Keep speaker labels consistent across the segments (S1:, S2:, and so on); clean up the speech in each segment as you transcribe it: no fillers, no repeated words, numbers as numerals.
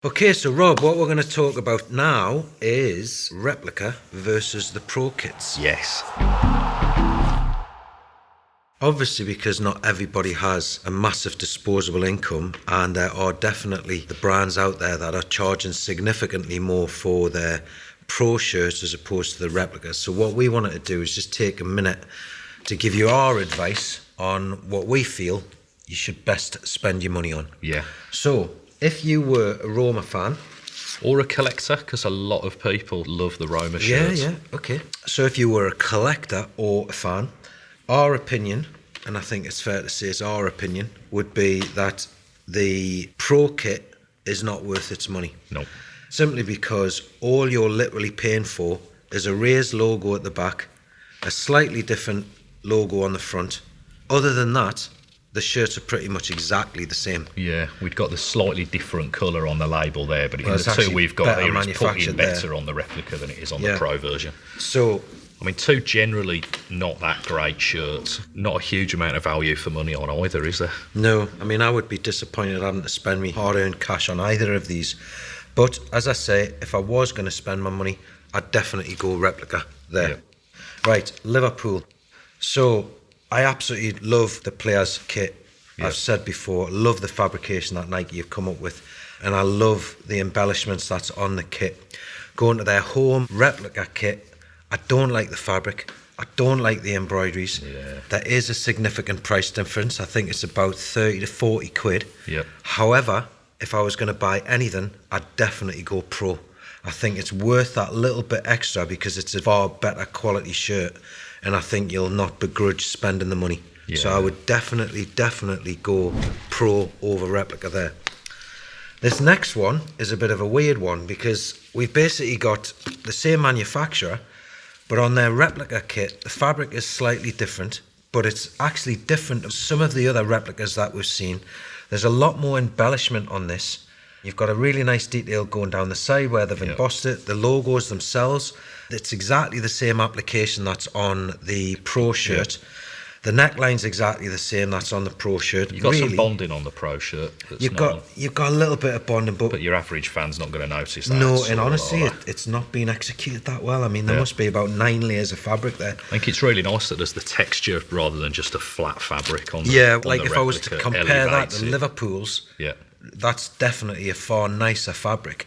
S1: Okay, so Rob, what we're going to talk about now is Replica versus the Pro kits.
S2: Yes.
S1: Obviously, because not everybody has a massive disposable income, and there are definitely the brands out there that are charging significantly more for their Pro shirts as opposed to the Replicas. So what we wanted to do is just take a minute to give you our advice on what we feel you should best spend your money on.
S2: Yeah.
S1: So, if you were a Roma fan,
S2: or a collector, because a lot of people love the Roma shirts.
S1: Yeah, okay. So if you were a collector or a fan, our opinion, and I think it's fair to say it's our opinion, would be that the Pro kit is not worth its money.
S2: No.
S1: Simply because all you're literally paying for is a raised logo at the back, a slightly different logo on the front. Other than that, the shirts are pretty much exactly the same.
S2: Yeah, we've got the slightly different colour on the label there, but
S1: Well,
S2: the two we've got here is put in better
S1: there
S2: on the Replica than it is on the Pro version.
S1: So,
S2: I mean, two generally not that great shirts. Not a huge amount of value for money on either, is there?
S1: no, I mean, I would be disappointed having to spend me hard-earned cash on either of these. But, as I say, if I was going to spend my money, I'd definitely go Replica there.
S2: Yeah.
S1: Right, Liverpool. So, I absolutely love the players' kit.
S2: Yeah.
S1: I've said before, love the fabrication that Nike have come up with, and I love the embellishments that's on the kit. Going to their home Replica kit, I don't like the fabric, I don't like the embroideries.
S2: Yeah.
S1: There is a significant price difference. I think it's about 30 to 40 quid.
S2: Yep.
S1: However, if I was going to buy anything, I'd definitely go Pro. I think it's worth that little bit extra because it's a far better quality shirt, and I think you'll not begrudge spending the money.
S2: Yeah.
S1: So I would definitely go Pro over Replica there. This next one is a bit of a weird one because we've basically got the same manufacturer, but on their Replica kit, the fabric is slightly different, but it's actually different to some of the other replicas that we've seen. There's a lot more embellishment on this. You've got a really nice detail going down the side where they've embossed it. The logos themselves, it's exactly the same application that's on the Pro shirt.
S2: Yeah.
S1: The neckline's exactly the same that's on the Pro shirt.
S2: You've got some bonding on the Pro shirt.
S1: You've got a little bit of bonding, but
S2: your average fan's not going to notice that.
S1: No, and honestly, it's not been executed that well. I mean, there must be about 9 layers of fabric there.
S2: I think it's really nice that there's the texture rather than just a flat fabric on the
S1: like
S2: on the
S1: if I was to
S2: Replica,
S1: compare that to
S2: it.
S1: Liverpool's,
S2: Yeah.
S1: that's definitely a far nicer fabric.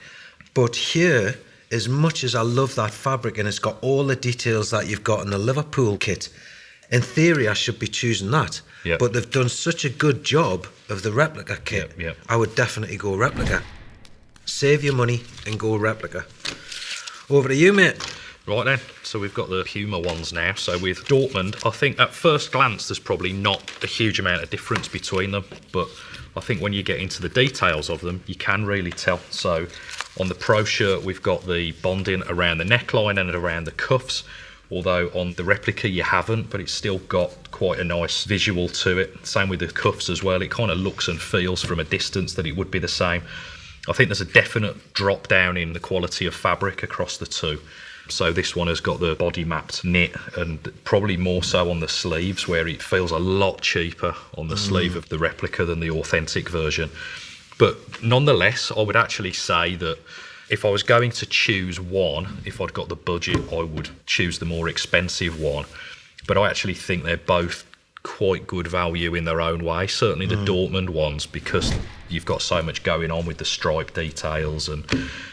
S1: But here, as much as I love that fabric and it's got all the details that you've got in the Liverpool kit, in theory I should be choosing that.
S2: Yep.
S1: But they've done such a good job of the Replica kit,
S2: Yep.
S1: I would definitely go Replica. Save your money and go Replica. Over to you, mate.
S2: Right then, so we've got the Puma ones now. So with Dortmund, I think at first glance there's probably not a huge amount of difference between them, but I think when you get into the details of them, you can really tell. So on the Pro shirt, we've got the bonding around the neckline and around the cuffs, although on the Replica you haven't, but it's still got quite a nice visual to it. Same with the cuffs as well. It kind of looks and feels from a distance that it would be the same. I think there's a definite drop down in the quality of fabric across the two. So this one has got the body mapped knit, and probably more so on the sleeves, where it feels a lot cheaper on the sleeve of the Replica than the authentic version. But nonetheless, I would actually say that if I was going to choose one, if I'd got the budget, I would choose the more expensive one. But I actually think they're both quite good value in their own way. Certainly the Dortmund ones, because you've got so much going on with the stripe details and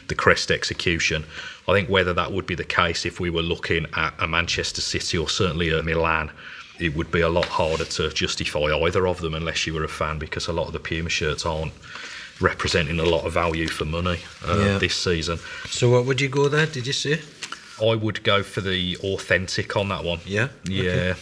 S2: the crest execution. I think whether that would be the case if we were looking at a Manchester City or certainly a Milan, it would be a lot harder to justify either of them unless you were a fan, because a lot of the Puma shirts aren't representing a lot of value for money this season.
S1: So what would you go there, did you say?
S2: I would go for the authentic on that one.
S1: Yeah?
S2: Yeah.
S1: Okay.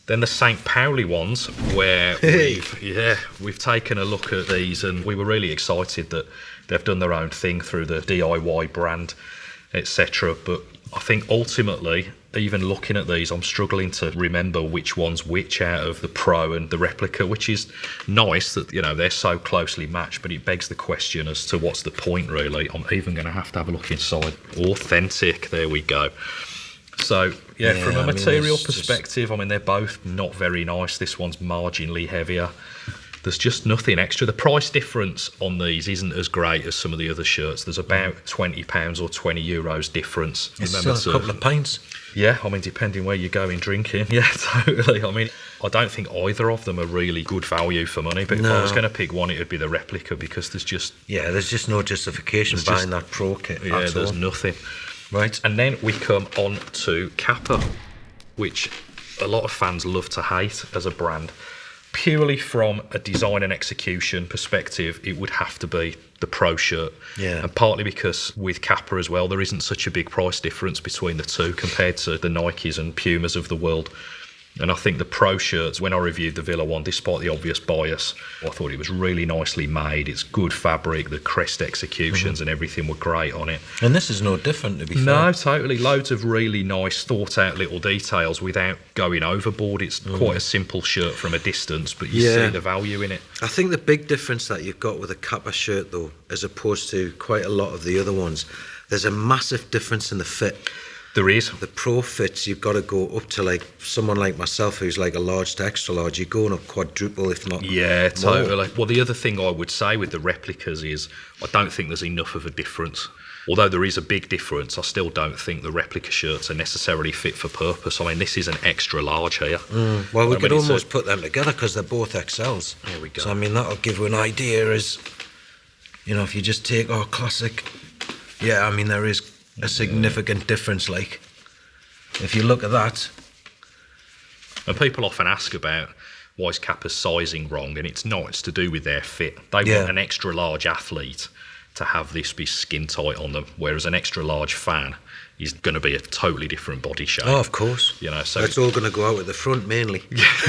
S2: Then the St. Pauli ones, where we've taken a look at these, and we were really excited that they've done their own thing through the DIY brand, etc. But I think ultimately, even looking at these, I'm struggling to remember which one's which out of the Pro and the Replica, which is nice that, you know, they're so closely matched, but it begs the question as to what's the point, really. I'm even going to have a look inside. Authentic, there we go. So, from a material perspective, I mean, they're both not very nice. This one's marginally heavier. there's just nothing extra. The price difference on these isn't as great as some of the other shirts. There's about £20 or €20 difference.
S1: It's still a couple of pints.
S2: Yeah, I mean, depending where you're going drinking. Yeah, totally. I mean, I don't think either of them are really good value for money, but if I was going to pick one, it would be the Replica, because there's just...
S1: Yeah, there's just no justification buying that Pro kit.
S2: Yeah, there's nothing.
S1: Right.
S2: And then we come on to Kappa, which a lot of fans love to hate as a brand. Purely from a design and execution perspective, it would have to be the Pro shirt.
S1: Yeah.
S2: And partly because with Kappa as well, there isn't such a big price difference between the two compared to the Nikes and Pumas of the world. And I think the Pro shirts, when I reviewed the Villa one, despite the obvious bias, I thought it was really nicely made. It's good fabric, the crest executions and everything were great on it.
S1: And this is no different, to be fair.
S2: No, totally. Loads of really nice, thought-out little details without going overboard. It's quite a simple shirt from a distance, but you see the value in it.
S1: I think the big difference that you've got with a Kappa shirt, though, as opposed to quite a lot of the other ones, there's a massive difference in the fit.
S2: There is.
S1: The Pro fits, you've got to go up to like someone like myself who's like a large to extra large. You're going up quadruple, if not
S2: Yeah, totally.
S1: more.
S2: Well, the other thing I would say with the replicas is I don't think there's enough of a difference. Although there is a big difference, I still don't think the replica shirts are necessarily fit for purpose. I mean, this is an extra large here.
S1: Well, we could almost put them together because they're both XLs.
S2: There we go.
S1: So, I mean, that'll give you an idea as, you know, if you just take our classic, yeah, I mean, there is a significant difference, like, if you look at that.
S2: And people often ask about why is Kappa's sizing wrong, and it's not, it's to do with their fit. They want an extra large athlete to have this be skin tight on them, whereas an extra large fan is going to be a totally different body shape.
S1: Oh, of course.
S2: You know, so
S1: it's all going to go out at the front mainly.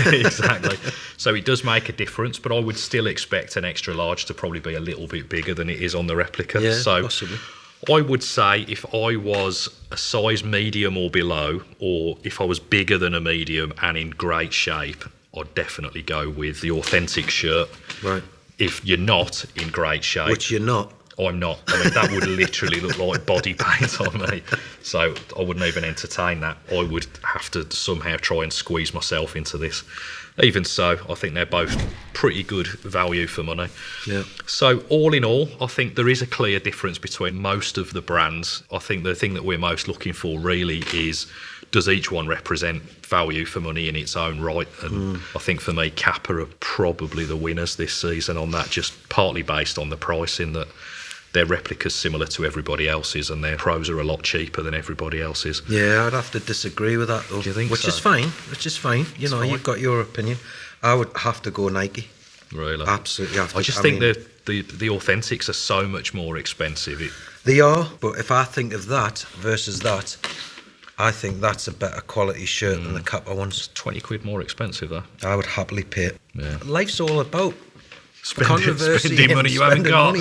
S2: Exactly. So it does make a difference, but I would still expect an extra large to probably be a little bit bigger than it is on the replica.
S1: Yeah,
S2: so
S1: possibly.
S2: I would say if I was a size medium or below, or if I was bigger than a medium and in great shape, I'd definitely go with the authentic shirt.
S1: Right.
S2: If you're not in great shape,
S1: Which you're not.
S2: I'm not. I mean, that would literally look like body paint on me. So I wouldn't even entertain that. I would have to somehow try and squeeze myself into this. Even so, I think they're both pretty good value for money.
S1: Yeah.
S2: So all in all, I think there is a clear difference between most of the brands. I think the thing that we're most looking for really is, does each one represent value for money in its own right? And I think for me, Kappa are probably the winners this season on that, just partly based on the pricing, that their replicas similar to everybody else's and their pros are a lot cheaper than everybody else's.
S1: Yeah, I'd have to disagree with that, though.
S2: Do you think
S1: Which
S2: so?
S1: is fine. Which is fine. You know,
S2: fine.
S1: you've got your opinion. I would have to go Nike.
S2: Really?
S1: Absolutely have to.
S2: I just think that the authentics are so much more expensive.
S1: They are, but if I think of that versus that, I think that's a better quality shirt than the Kappa ones.
S2: 20 quid more expensive though.
S1: I would happily pay it.
S2: Yeah.
S1: Life's all about
S2: Spending money you haven't got.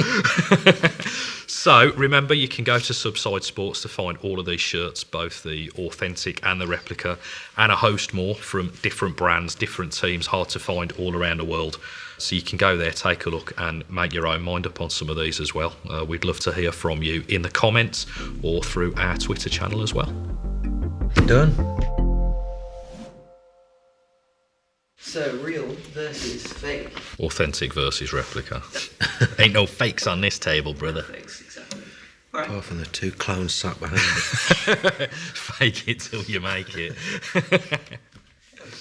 S2: So remember, you can go to Subside Sports to find all of these shirts, both the authentic and the replica, and a host more from different brands, different teams, hard to find all around the world. So you can go there, take a look and make your own mind up on some of these as well. We'd love to hear from you in the comments or through our Twitter channel as well.
S1: Done.
S3: So, real versus fake.
S2: Authentic versus replica. Ain't no fakes on this table, brother.
S3: Fakes, exactly. Right.
S1: Apart from the two clowns sat behind me.
S2: Fake it till you make it.